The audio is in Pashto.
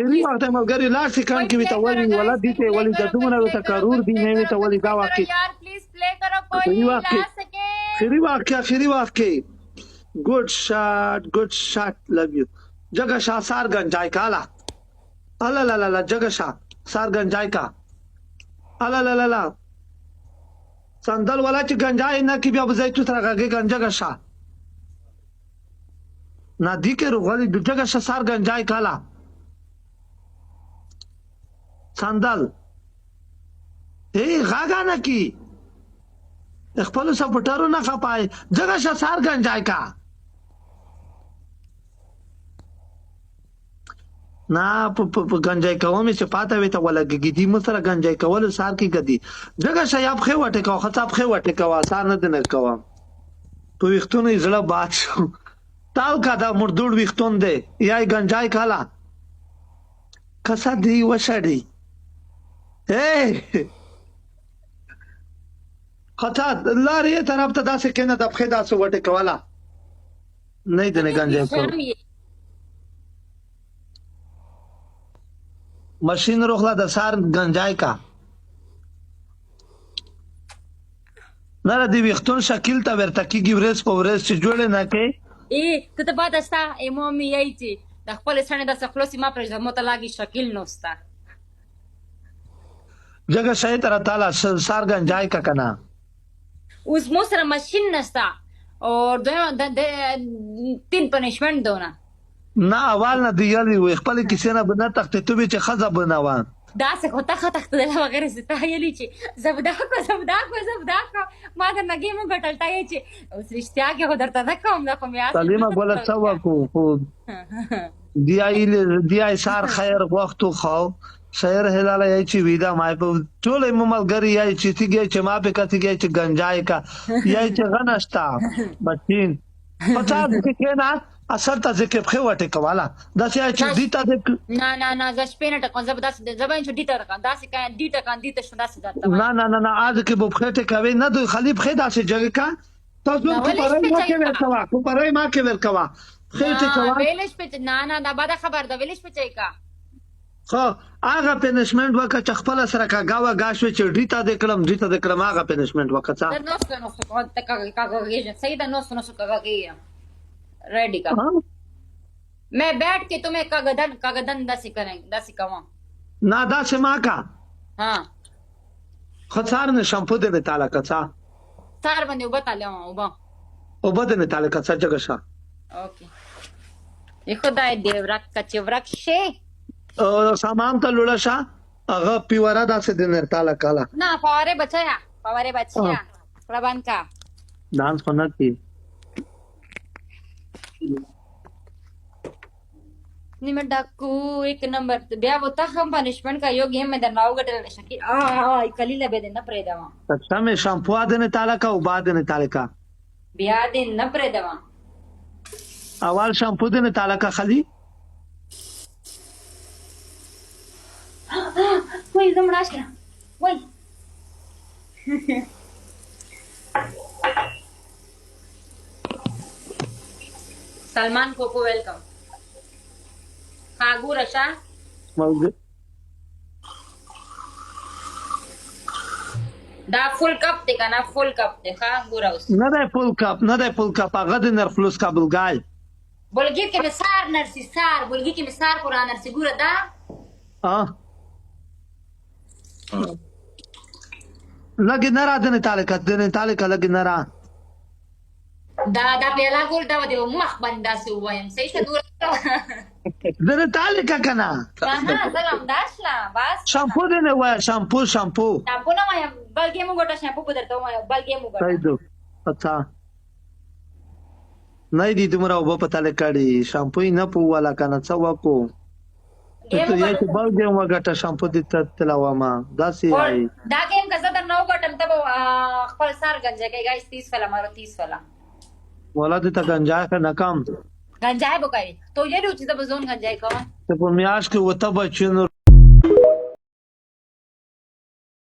خیري وخت ملګری لاړ شي کان کې وي ته ولې ولد دي ته ولې د دومره وي ته کارور دي نه وي ته ولې دا واقع यार please play करो कोई ला सके خیري واقع good shot love you जगह शाह सार गंजाई का अला ला जगह शाह सार गंजाई का अला संदल वाला ची गंजाई ना की अब जाई तू तरह के गंजा शाह ना दी के रुगली जगह शाह सार गंजाई काला संदल ए गागा ना की خپل سپټرو نه خپای जगह शाह सार गंजाई का ना गंजाई کوم چې پاته وي ته ولګي دي مو سره گنجای کول سار کې کدي جګه شیاب خې وټه کو خطاب خې وټه کو آسان نه کوه په وختونه زړه باد شو تال کا دا مردوړ وختون دی یا گنجای کالا کسا دی وشړی اے خطا لارې طرف ته داسې کنه د خې داسې وټه کولا نه دې گنجای کو मशीन रोखला د سار گنجای کا نه دی وختون شکل ته ورته کیږي ورس په ورس چې جوړ نه کې ته ته بعد استا امامي ایتی د خپل سره د خلاصي ما پرځه مو ته لاګي شکل نوستا जगह सही तरह ताला सार गंजाई का कना उस मो सर मशीन नस्ता और दो तीन पनिशमेंट दो ना نه اول نه دیالي وي خپل کیسه نه بنه تخته تو به چې خزه بنوان دا څه کوته تخته د وغیرہ ست یلی چې زبدا کو ما د نګي مو غټلتا یې چې اوس رښتیا کې هدرته نه کوم دا کوم یا تعلیم غلط سوا کو دی سار خیر وخت خو شهر هلال یې چې ویدا ما په ټول مملګری یې چې تیږي چې ما په کتیږي چې گنجای کا یې چې غنښتا بچین پتا دې کې نه اثر ته ځکه په وټه کواله دا چې دیتا دې نه ز شپې نه ټکو زبردست زباین چې دیتا ټکو دا چې کان دیتا کان دیتا شو دا څه ځات نه اځ کې په خټه کوي نه دوی خلیب خې دا چې جګه کا تاسو په پرای ما کې ورکوا په پرای ما کې ورکوا خېټه کوا ویلش په نه دا بعد خبر دا ویلش په چای کا خو هغه پنشمنت وکړه چې خپل سره کا گاوا گاشو چې دیتا دې کلم هغه پنشمنت وکړه نو څه تک کاغذ صحیح دا نو کاغذ रेडी का मैं बैठ के तुम्हें कागदन दसी करेंगे दसी कमा ना दसी माँ का हाँ खसार ने शैम्पू देने ताला कसा सार बंदे उबा ताले उबा देने ताले कसा जगशा ओके ये खुदा देवरक का चिवरक शे सामान का लुड़ाशा अगर पिवरा दासे देने ताला काला ना फवारे बचाया प्रबंध का डांस करना थी निमे डाकू एक नंबर ब्या वो तक हम पनिशमेंट का योग है मैं दनाव गटल शकी कलीला बे देना प्रेदवा अच्छा मैं शैम्पू देने ताला का उबा देने ताले का ब्या दिन न प्रेदवा अवाल शैम्पू देने ताला का खाली वही जमराश क्या वही सलमान कोको वेलकम कागू रशा دا फुल कप ते का ना फुल कप ते कागू राउस نه ده فول کپ هغه د نرفلوس کابلګای بولګي کې مسار نرسي سار بولګي کې مسار قران نرسي ګوره دا لګي نه را دنه تعلق لګي نه را دا پیلا ګول دا د مخ باندې سو وایم صحیح څه دور دنه تعلق کنه سلام داشلا بس شامپو دنه وای شامپو نه وایم بلګي مو ګټه شامپو بدرته وایم بلګي مو ګټه صحیح دو اچھا نه دي تمرا وب پتا لکړی شامپو نه پوالا کنه څه وکو ته یې چې بلګي مو ګټه شامپو دې تلاوا ما داسي آی دا گیم کا زدر نو ګټم ته خپل سار گنجه کې گایس 30 والا مارو 30 والا ولا دې ته گنجا کا ناکام گنجا ہے بوکای تو یہ روچ ته بزون گنجا کا ته په میاش کې وته بچنو